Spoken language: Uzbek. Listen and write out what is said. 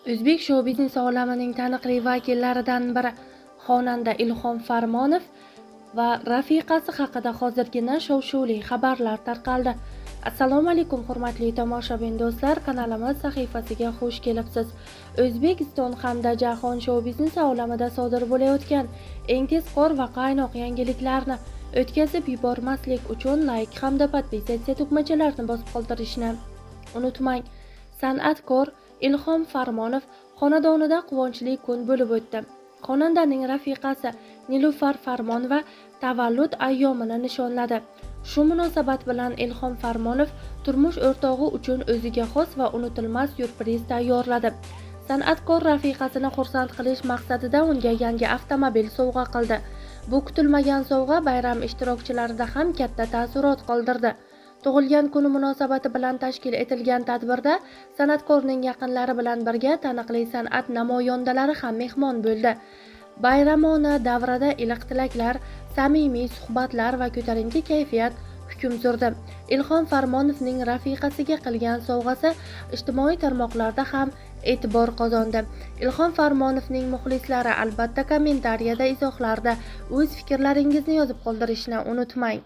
O'zbek shou-biznesi olamining taniqli vakillaridan biri xonanda Ilhom Farmonov va rafiqasi haqida hozirgina shov-shuvli xabarlar tarqaldi. Assalomu alaykum hurmatli tomoshabin do'stlar, kanalimiz sahifasiga xush kelibsiz. O'zbekiston hamda jahon shou-biznesi olamida sodir bo'layotgan eng tezkor va qaynoq yangiliklarni o'tkazib yubormaslik uchun like hamda podpisatsiya tugmachalarini bosib qoldirishni unutmang. San'atkor Ilhom Farmonov xonadonida quvonchli kun bo'lib o'tdi. Xonandaning rafiqasi Nilufar Farmonova tavallud ayyomini nishonladi. Shu munosabat bilan Ilhom Farmonov turmush o'rtog'i uchun o'ziga xos va unutilmas syurpriz tayyorladi. San'atkor rafiqasini xursand qilish maqsadida unga yangi avtomobil sovg'a qildi. Bu kutilmagan sovg'a bayram ishtirokchilarida ham katta taassurot qoldirdi. Tug'ilgan kuni munosabati bilan tashkil etilgan tadbirda san'atkorning yaqinlari bilan birga taniqli san'at namoyandalari ham mehmon bo'ldi. Bayramona davrada iliq tilaklar, samimiy suhbatlar va ko'tarinki kayfiyat hukm surdi. Ilhom Farmonovning rafiqasiga qilgan sovg'asi ijtimoiy tarmoqlarda ham e'tibor qozondi. Ilhom Farmonovning muxlislari albatta kommentariyada izohlarda o'z fikrlaringizni yozib qoldirishni unutmang.